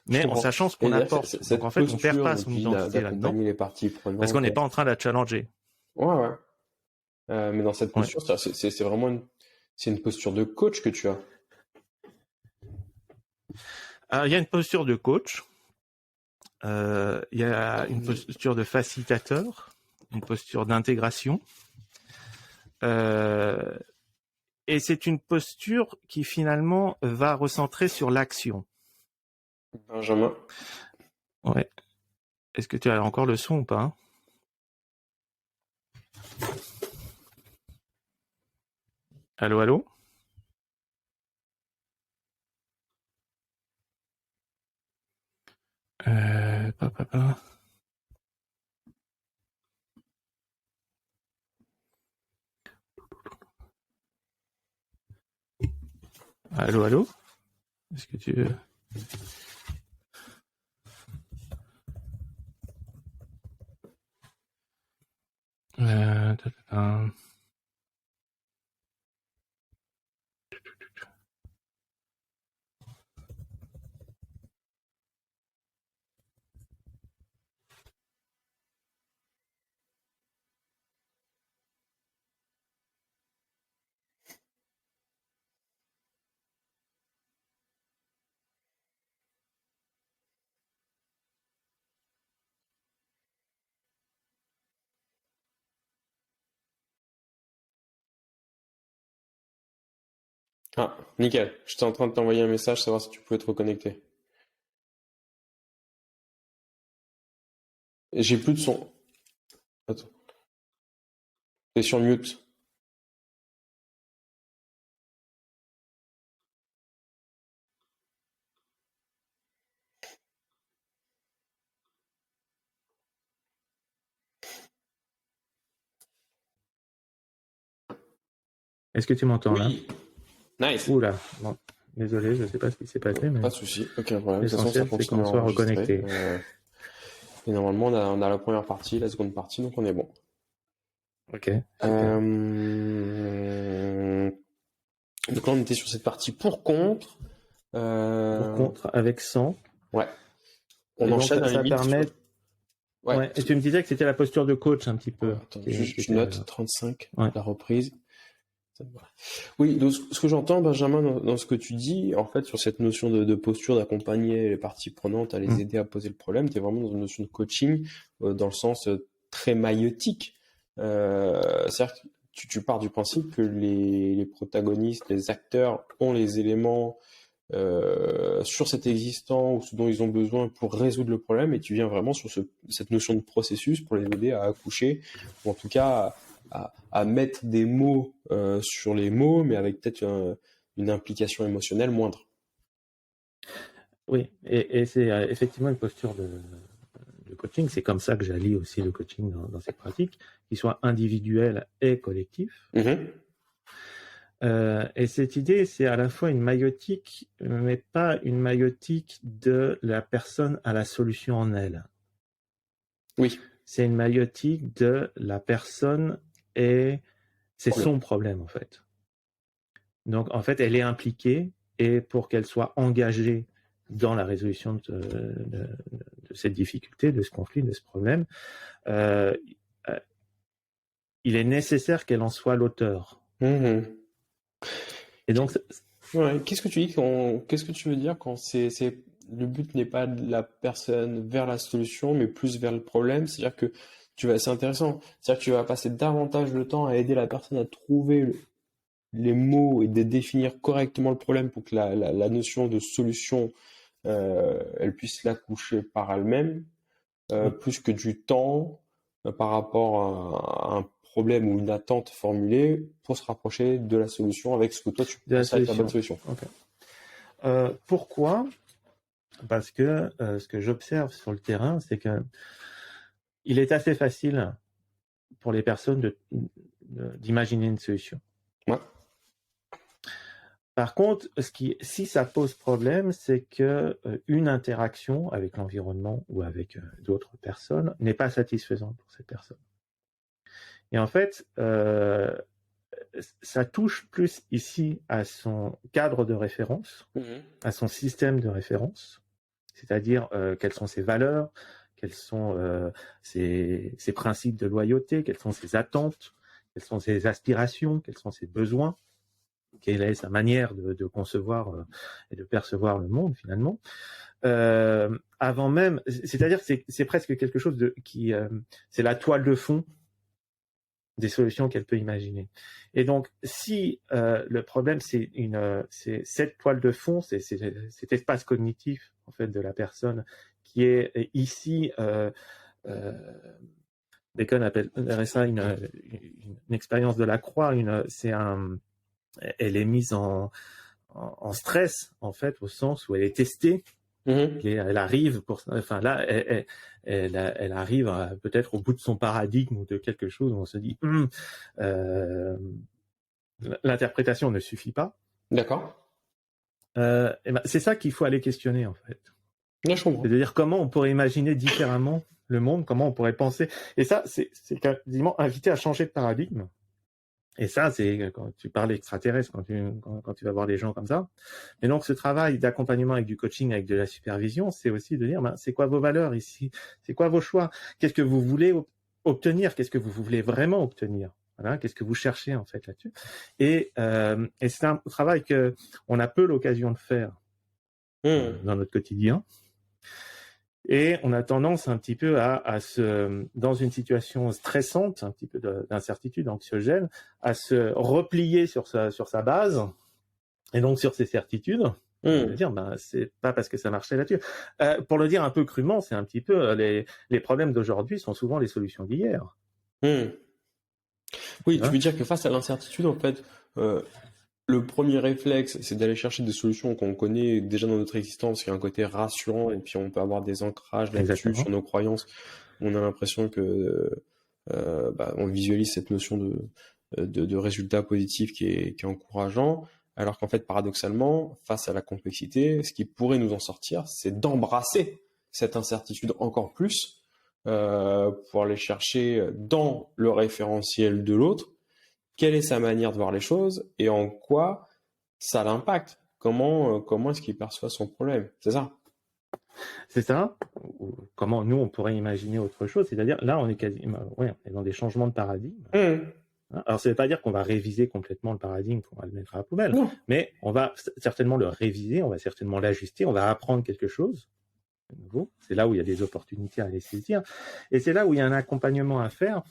mais en sachant ce qu'on apporte. Donc en fait on perd pas son identité là-dedans, parce qu'on n'est pas en train de la challenger. Ouais. Mais dans cette posture, c'est vraiment une posture de coach que tu as. Alors, il y a une posture de coach, il y a une posture de facilitateur, une posture d'intégration, et c'est une posture qui finalement va recentrer sur l'action. Benjamin. Ouais. Est-ce que tu as encore le son ou pas? Allô, allô? Papa. Allô, allô? Est-ce que tu... ta, ta, ta. Ah, nickel. J'étais en train de t'envoyer un message, savoir si tu pouvais te reconnecter. Et j'ai plus de son. Attends. T'es sur mute. Est-ce que tu m'entends là? Oui. Nice. Oula, bon, désolé, je ne sais pas ce qui s'est passé, mais Pas de souci, aucun problème. De toute façon, ça l'essentiel, c'est continue qu'on à soit enregistrer. reconnecté. Et normalement, on a la première partie, la seconde partie, donc on est bon. Ok, super. Donc là, on était sur cette partie pour contre. Pour contre, avec 100. Ouais. On Et donc, enchaîne à la ça limite permet... sur- Ouais. Ouais. Et tu me disais que c'était la posture de coach un petit peu. Ouais, attends, qui je était, note 35, ouais. la reprise. Oui, donc ce que j'entends, Benjamin, dans ce que tu dis, en fait, sur cette notion de posture, d'accompagner les parties prenantes, à les aider à poser le problème, tu es vraiment dans une notion de coaching, dans le sens très maïeutique. C'est-à-dire que tu pars du principe que les protagonistes, les acteurs ont les éléments sur cet existant ou ce dont ils ont besoin pour résoudre le problème, et tu viens vraiment sur cette notion de processus pour les aider à accoucher, ou en tout cas à mettre des mots sur les mots, mais avec peut-être une implication émotionnelle moindre. Oui, et c'est effectivement une posture de coaching. C'est comme ça que j'allie aussi le coaching dans cette pratique, qu'il soit individuel et collectif. Et cette idée, c'est à la fois une maïeutique, mais pas une maïeutique de la personne à la solution en elle. Oui. C'est une maïeutique de la personne et c'est son problème, en fait. Donc, en fait, elle est impliquée, et pour qu'elle soit engagée dans la résolution de cette difficulté, de ce conflit, de ce problème, il est nécessaire qu'elle en soit l'auteur. Et donc, ouais. Qu'est-ce que tu dis qu'est-ce que tu veux dire quand le but n'est pas de la personne vers la solution, mais plus vers le problème? C'est-à-dire que c'est intéressant. C'est-à-dire que tu vas passer davantage de temps à aider la personne à trouver les mots et de définir correctement le problème pour que la notion de solution, elle puisse l'accoucher par elle-même, plus que du temps par rapport à un problème ou une attente formulée pour se rapprocher de la solution avec ce que toi tu penses être la bonne solution. Okay. Pourquoi? Parce que ce que j'observe sur le terrain, c'est que il est assez facile pour les personnes d'imaginer une solution. Ouais. Par contre, si ça pose problème, c'est que une interaction avec l'environnement ou avec d'autres personnes n'est pas satisfaisante pour cette personne. Et en fait, ça touche plus ici à son cadre de référence, à son système de référence, c'est-à-dire quelles sont ses valeurs, quels sont ses principes de loyauté, quelles sont ses attentes, quelles sont ses aspirations, quels sont ses besoins, quelle est sa manière de concevoir et de percevoir le monde finalement. Avant même, c'est-à-dire que c'est presque quelque chose c'est la toile de fond des solutions qu'elle peut imaginer. Et donc, si le problème c'est cette toile de fond, c'est cet espace cognitif en fait de la personne qui est ici, Bacon appellerait ça une expérience de la croix. Elle est mise en stress en fait, au sens où elle est testée. Et elle arrive elle arrive peut-être au bout de son paradigme ou de quelque chose où on se dit l'interprétation ne suffit pas. D'accord. Eh ben, c'est ça qu'il faut aller questionner en fait. Là, je comprends. C'est-à-dire comment on pourrait imaginer différemment le monde, comment on pourrait penser. Et ça, c'est quasiment invité à changer de paradigme. Et ça, c'est quand tu parles extraterrestre, quand tu vas voir des gens comme ça. Et donc, ce travail d'accompagnement avec du coaching, avec de la supervision, c'est aussi de dire, ben, c'est quoi vos valeurs ici? C'est quoi vos choix? Qu'est-ce que vous voulez obtenir? Qu'est-ce que vous voulez vraiment obtenir? Voilà, qu'est-ce que vous cherchez en fait là-dessus? Et c'est un travail que on a peu l'occasion de faire dans notre quotidien. Et on a tendance un petit peu à dans une situation stressante, un petit peu d'incertitude, anxiogène, à se replier sur sa base et donc sur ses certitudes. Dire, ben, c'est pas parce que ça marchait là-dessus. Pour le dire un peu crûment, c'est un petit peu les problèmes d'aujourd'hui sont souvent les solutions d'hier. Oui, tu veux dire que face à l'incertitude, en fait, le premier réflexe, c'est d'aller chercher des solutions qu'on connaît déjà dans notre existence, qui a un côté rassurant, et puis on peut avoir des ancrages là-dessus, sur nos croyances. On a l'impression que on visualise cette notion de résultat positif qui est encourageant, alors qu'en fait, paradoxalement, face à la complexité, ce qui pourrait nous en sortir, c'est d'embrasser cette incertitude encore plus, pour aller chercher dans le référentiel de l'autre, quelle est sa manière de voir les choses et en quoi ça l'impacte. Comment est-ce qu'il perçoit son problème? C'est ça? C'est ça. Comment nous, on pourrait imaginer autre chose? C'est-à-dire, là, on est on est dans des changements de paradigme. Alors, ça ne veut pas dire qu'on va réviser complètement le paradigme, qu'on va le mettre à la poubelle, mais on va certainement le réviser, on va certainement l'ajuster, on va apprendre quelque chose de nouveau. C'est là où il y a des opportunités à aller saisir. Et c'est là où il y a un accompagnement à faire.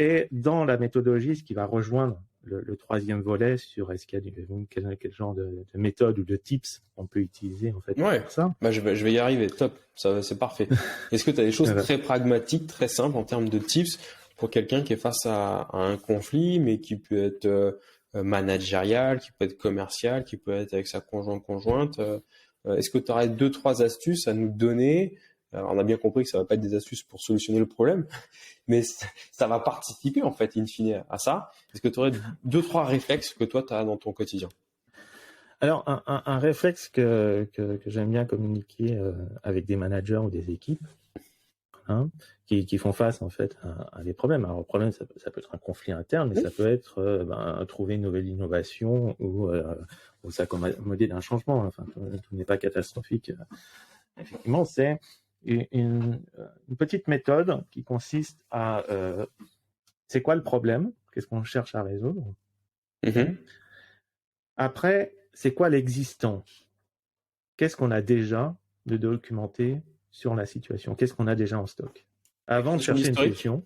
Et dans la méthodologie, ce qui va rejoindre le troisième volet sur est-ce qu'il y a quel genre de méthode ou de tips on peut utiliser en fait pour ça. Bah, je vais y arriver, top, ça c'est parfait. Est-ce que tu as des choses très pragmatiques, très simples en termes de tips pour quelqu'un qui est face à un conflit, mais qui peut être managérial, qui peut être commercial, qui peut être avec sa conjointe. Est-ce que tu aurais 2-3 astuces à nous donner? Alors, on a bien compris que ça va pas être des astuces pour solutionner le problème, mais ça va participer en fait in fine à ça. Est-ce que tu aurais 2-3 réflexes que toi tu as dans ton quotidien? Alors un réflexe que j'aime bien communiquer avec des managers ou des équipes qui font face en fait à des problèmes. Alors le problème ça peut être un conflit interne, mais ça peut être trouver une nouvelle innovation ou s'accommoder d'un changement. Enfin tout n'est pas catastrophique. Effectivement, c'est une petite méthode qui consiste à c'est quoi le problème, qu'est-ce qu'on cherche à résoudre. Après, c'est quoi l'existant, qu'est-ce qu'on a déjà de documenté sur la situation, qu'est-ce qu'on a déjà en stock avant de chercher une solution,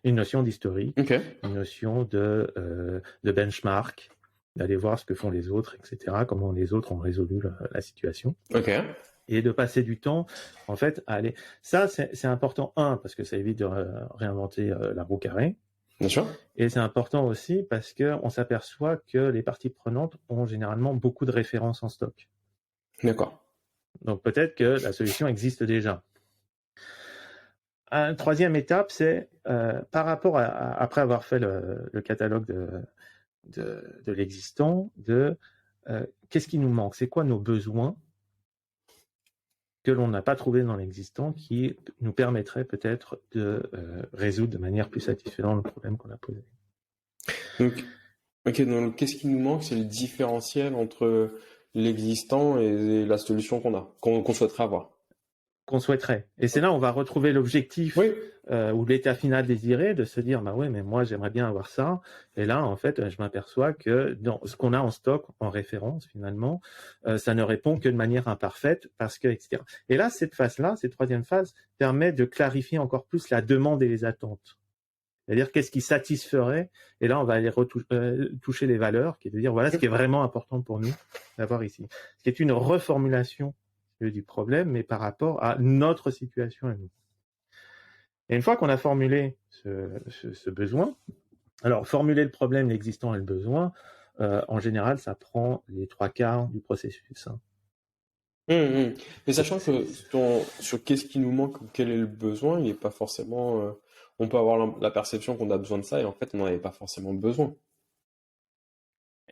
une notion d'historique, une notion de benchmark, d'aller voir ce que font les autres, etc., comment les autres ont résolu la situation. Et de passer du temps, en fait, à aller. Ça, c'est important, parce que ça évite de réinventer la roue carrée. Bien sûr. Et c'est important aussi parce qu'on s'aperçoit que les parties prenantes ont généralement beaucoup de références en stock. D'accord. Donc peut-être que la solution existe déjà. Une troisième étape, c'est par rapport après avoir fait le catalogue de l'existant, qu'est-ce qui nous manque, c'est quoi nos besoins que l'on n'a pas trouvé dans l'existant qui nous permettrait peut-être de résoudre de manière plus satisfaisante le problème qu'on a posé. Donc qu'est-ce qui nous manque? C'est le différentiel entre l'existant et la solution qu'on souhaiterait avoir. Et c'est là où on va retrouver l'objectif ou l'état final désiré, de se dire, bah ouais, mais moi j'aimerais bien avoir ça. Et là, en fait, je m'aperçois que dans ce qu'on a en stock, en référence, finalement, ça ne répond que de manière imparfaite parce que, etc. Et là, cette phase-là, cette troisième phase, permet de clarifier encore plus la demande et les attentes. C'est-à-dire qu'est-ce qui satisferait, et là on va aller toucher les valeurs, qui est de dire voilà ce qui est vraiment important pour nous d'avoir ici. Ce qui est une reformulation du problème, mais par rapport à notre situation à nous. Et une fois qu'on a formulé ce besoin, alors formuler le problème, l'existant et le besoin, en général ça prend les 3/4 du processus. Mais sachant que sur qu'est-ce qui nous manque, quel est le besoin, il n'est pas forcément... on peut avoir la perception qu'on a besoin de ça et en fait on n'en avait pas forcément besoin.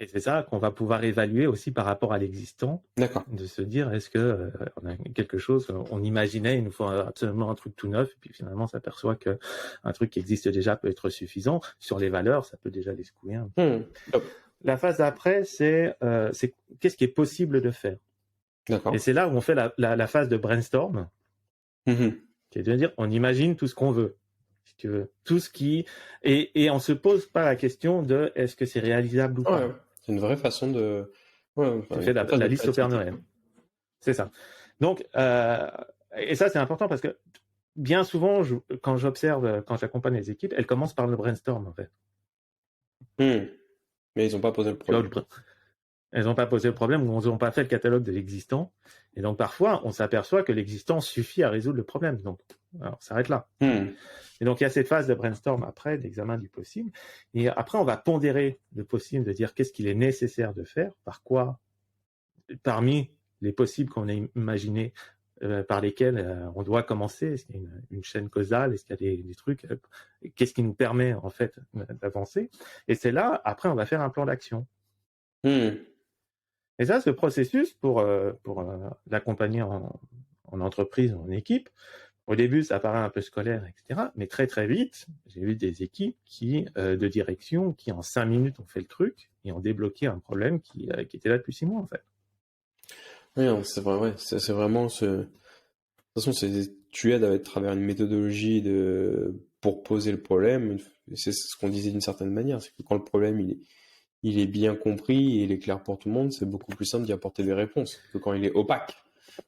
Et c'est ça qu'on va pouvoir évaluer aussi par rapport à l'existant, D'accord. de se dire est-ce que on a quelque chose, on imaginait, il nous faut absolument un truc tout neuf, et puis finalement on s'aperçoit que un truc qui existe déjà peut être suffisant. Sur les valeurs, ça peut déjà les secouer un peu. Top. La phase d'après, c'est qu'est-ce qui est possible de faire. D'accord. Et c'est là où on fait la phase de brainstorm, qui est de dire on imagine tout ce qu'on veut. Si tu veux, tout ce qui et on se pose pas la question de est-ce que c'est réalisable ou pas. Ouais, c'est une vraie façon de. Ouais, Tu fais la liste au Père Noël. C'est ça. Donc, et ça c'est important parce que bien souvent, quand j'accompagne les équipes, elles commencent par le brainstorm en fait. Mais ils n'ont pas posé le problème. Elles n'ont pas posé le problème ou ils n'ont pas fait le catalogue de l'existant. Et donc parfois, on s'aperçoit que l'existant suffit à résoudre le problème. Donc, alors, on s'arrête là. Et donc, il y a cette phase de brainstorm après, d'examen du possible. Et après, on va pondérer le possible, de dire qu'est-ce qu'il est nécessaire de faire, par quoi, parmi les possibles qu'on a imaginés, par lesquels on doit commencer. Est-ce qu'il y a une chaîne causale? Est-ce qu'il y a des trucs? Qu'est-ce qui nous permet, en fait, d'avancer? Et c'est là, après, on va faire un plan d'action. Et ça, ce processus, pour l'accompagner en entreprise, en équipe, au début, ça paraît un peu scolaire, etc. Mais très, très vite, j'ai vu des équipes de direction qui, en 5 minutes, ont fait le truc et ont débloqué un problème qui était là depuis 6 mois, en fait. Oui, non, c'est vrai, ouais. C'est vraiment De toute façon, tu aides à travers une méthodologie pour poser le problème. C'est ce qu'on disait d'une certaine manière. C'est que quand le problème, il est bien compris et il est clair pour tout le monde, c'est beaucoup plus simple d'y apporter des réponses que quand il est opaque,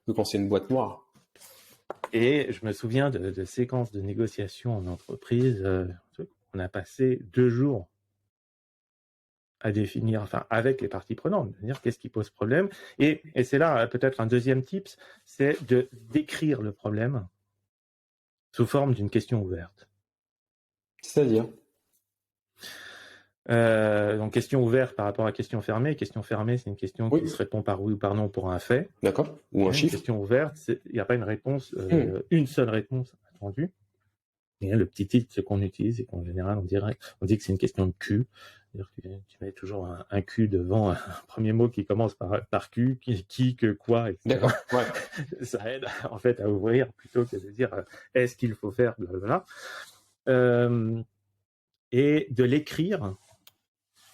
que quand c'est une boîte noire. Et je me souviens de séquences de négociations en entreprise. On a passé 2 jours à définir, enfin, avec les parties prenantes, de dire qu'est-ce qui pose problème. Et c'est là, peut-être un deuxième tips, c'est de décrire le problème sous forme d'une question ouverte. C'est-à-dire? Donc, question ouverte par rapport à question fermée. Question fermée, c'est une question qui se répond par oui ou par non pour un fait. D'accord. Ou un chiffre. Question ouverte, il n'y a pas une réponse, une seule réponse attendue. Et le petit titre qu'on utilise, et qu'en général, on dit que c'est une question de Q. C'est-à-dire que tu mets toujours un Q devant un premier mot qui commence par Q, qui, que, quoi, etc. D'accord, ouais. Ça aide, en fait, à ouvrir plutôt que de dire est-ce qu'il faut faire, blablabla. Et de l'écrire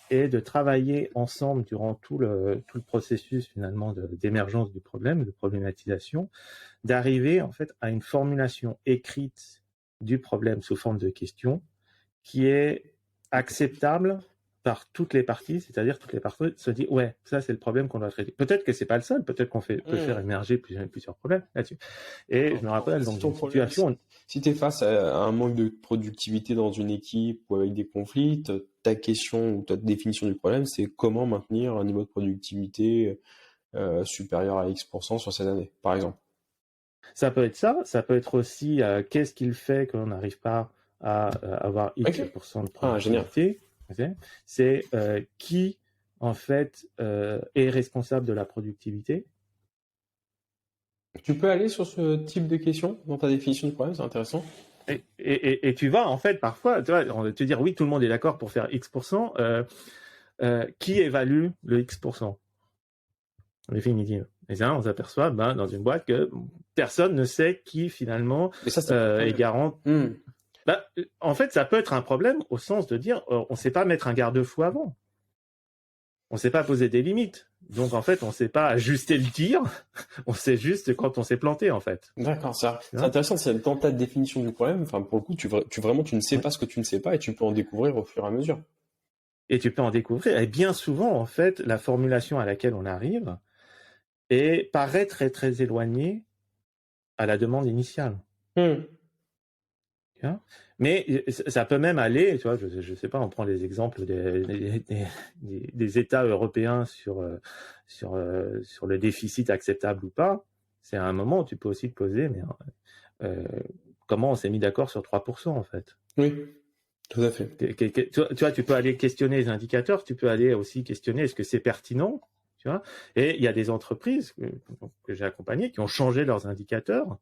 et de travailler ensemble durant tout le processus, finalement, d'émergence du problème, de problématisation, d'arriver, en fait, à une formulation écrite du problème sous forme de question qui est acceptable par toutes les parties, c'est-à-dire toutes les parties se disent ouais, ça c'est le problème qu'on doit traiter. Peut-être que c'est pas le seul, peut-être qu'on peut faire émerger plusieurs problèmes là-dessus. Et je me rappelle donc d'une situation. Si tu es face à un manque de productivité dans une équipe ou avec des conflits, ta question ou ta définition du problème, c'est comment maintenir un niveau de productivité supérieur à X% sur cette année, par exemple. Ça peut être ça, ça peut être aussi qu'est-ce qu'il fait que l'on n'arrive pas à avoir X% de productivité. C'est qui, en fait, est responsable de la productivité. Tu peux aller sur ce type de question dans ta définition du problème, c'est intéressant. Et tu vas, en fait, parfois, tu vois, on va te dire, oui, tout le monde est d'accord pour faire X%. Qui évalue le X%? Définitivement. Et là, on s'aperçoit dans une boîte que personne ne sait qui, finalement, est garant. En fait, ça peut être un problème au sens de dire on ne sait pas mettre un garde-fou avant. On ne sait pas poser des limites. Donc, en fait, on ne sait pas ajuster le tir. On sait juste quand on s'est planté, en fait. D'accord, c'est intéressant. C'est dans ta définition du problème. Enfin, pour le coup, tu ne sais pas ce que tu ne sais pas et tu peux en découvrir au fur et à mesure. Et tu peux en découvrir. Et bien souvent, en fait, la formulation à laquelle on arrive paraît très, très éloignée à la demande initiale. Mais ça peut même aller, tu vois, je sais pas, on prend les exemples des États européens sur le déficit acceptable ou pas. C'est à un moment où tu peux aussi te poser, mais comment on s'est mis d'accord sur 3% en fait. Oui, tout à fait. Tu vois, tu peux aller questionner les indicateurs, tu peux aller aussi questionner est-ce que c'est pertinent, tu vois. Et il y a des entreprises que j'ai accompagnées qui ont changé leurs indicateurs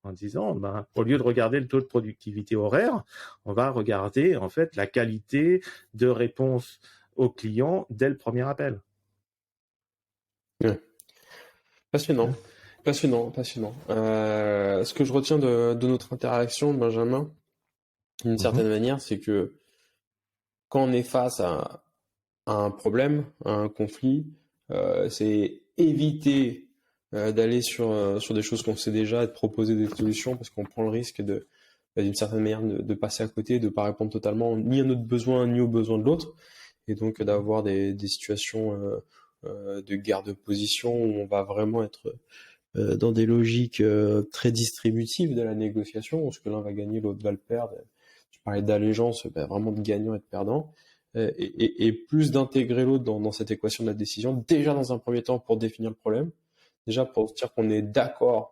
en disant, au lieu de regarder le taux de productivité horaire, on va regarder en fait la qualité de réponse au client dès le premier appel. Ouais. Passionnant. Ce que je retiens de notre interaction, Benjamin, d'une certaine manière, c'est que quand on est face à un problème, à un conflit, c'est éviter d'aller sur des choses qu'on sait déjà et de proposer des solutions parce qu'on prend le risque d'une certaine manière de passer à côté, de ne pas répondre totalement ni à notre besoin ni aux besoins de l'autre, et donc d'avoir des situations de guerre de position où on va vraiment être dans des logiques très distributives de la négociation, parce que l'un va gagner, l'autre va le perdre. Tu parlais d'allégeance, vraiment de gagnant et de perdant, et plus d'intégrer l'autre dans cette équation de la décision, déjà dans un premier temps pour définir le problème, déjà pour dire qu'on est d'accord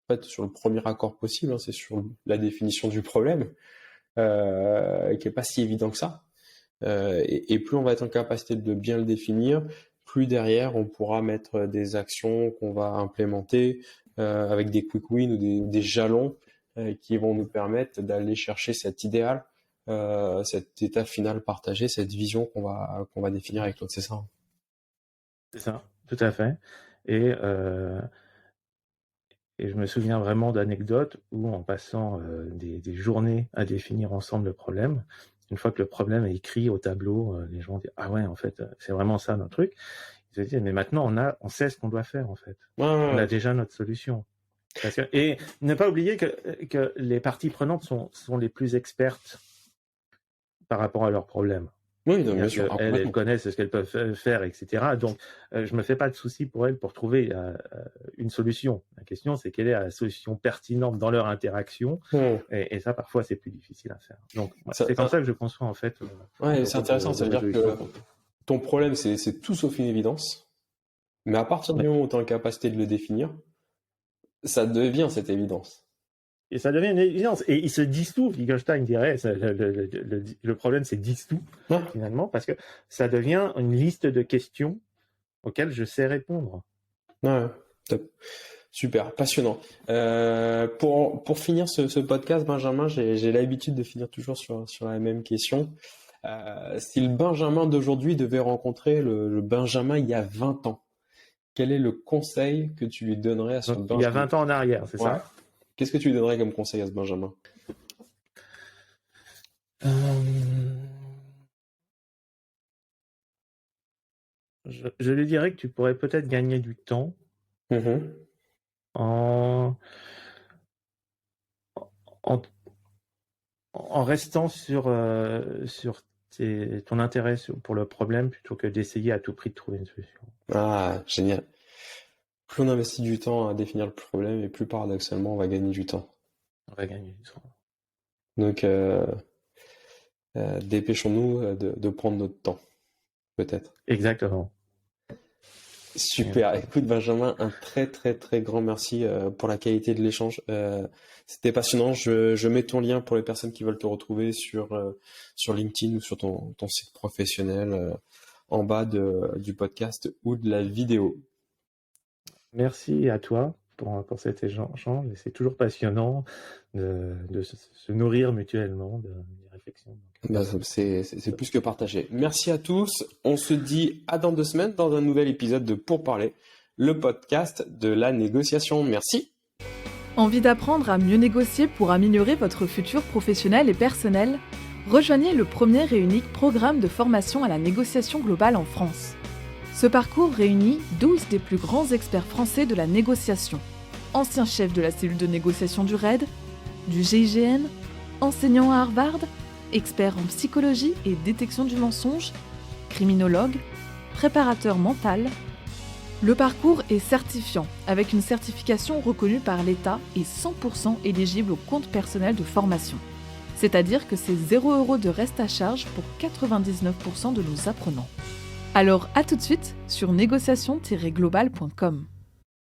en fait, sur le premier accord possible, c'est sur la définition du problème, qui n'est pas si évident que ça. Et plus on va être en capacité de bien le définir, plus derrière on pourra mettre des actions qu'on va implémenter avec des quick wins ou des jalons qui vont nous permettre d'aller chercher cet idéal, cet état final partagé, cette vision qu'on va définir avec l'autre, c'est ça? C'est ça, tout à fait. Et je me souviens vraiment d'anecdotes où, en passant des journées à définir ensemble le problème, une fois que le problème est écrit au tableau, les gens disent « Ah ouais, en fait, c'est vraiment ça notre truc ». Ils se disent « Mais maintenant, on sait ce qu'on doit faire, en fait. On a déjà notre solution. » Et ne pas oublier que les parties prenantes sont les plus expertes par rapport à leurs problèmes. Oui, non, bien sûr. Elles connaissent ce qu'elles peuvent faire, etc. Donc, je me fais pas de soucis pour elles pour trouver une solution. La question, c'est quelle est la solution pertinente dans leur interaction. Et ça, parfois, c'est plus difficile à faire. Donc, c'est comme ça que je conçois, en fait. C'est intéressant. Ça veut dire que ton problème, c'est tout sauf une évidence. Mais à partir du moment où tu es en capacité de le définir, ça devient cette évidence. Et ça devient une évidence. Et il se dissout, Wittgenstein dirait, le problème c'est dissout, finalement, parce que ça devient une liste de questions auxquelles je sais répondre. Ouais, top. Super, passionnant. Pour finir ce podcast, Benjamin, j'ai l'habitude de finir toujours sur la même question. Si le Benjamin d'aujourd'hui devait rencontrer le Benjamin il y a 20 ans, quel est le conseil que tu lui donnerais à ce Benjamin? Il y a 20 ans en arrière, c'est ça? Qu'est-ce que tu lui donnerais comme conseil à ce Benjamin? Je lui dirais que tu pourrais peut-être gagner du temps en restant sur ton intérêt pour le problème plutôt que d'essayer à tout prix de trouver une solution. Ah, génial. Plus on investit du temps à définir le problème et plus paradoxalement on va gagner du temps. On va gagner du temps. Donc, dépêchons-nous de prendre notre temps, peut-être. Exactement. Super. Écoute, Benjamin, un très, très, très grand merci pour la qualité de l'échange. C'était passionnant. Je mets ton lien pour les personnes qui veulent te retrouver sur LinkedIn ou sur ton site professionnel en bas du podcast ou de la vidéo. Merci à toi pour cet échange. Et c'est toujours passionnant de se nourrir mutuellement des réflexions. C'est plus que partagé. Merci à tous. On se dit à dans 2 semaines dans un nouvel épisode de Pour Parler, le podcast de la négociation. Merci. Envie d'apprendre à mieux négocier pour améliorer votre futur professionnel et personnel? Rejoignez le premier et unique programme de formation à la négociation globale en France. Ce parcours réunit 12 des plus grands experts français de la négociation. Anciens chefs de la cellule de négociation du RAID, du GIGN, enseignants à Harvard, experts en psychologie et détection du mensonge, criminologues, préparateurs mental. Le parcours est certifiant, avec une certification reconnue par l'État et 100% éligible au compte personnel de formation. C'est-à-dire que c'est 0 € de reste à charge pour 99% de nos apprenants. Alors à tout de suite sur négociation-global.com.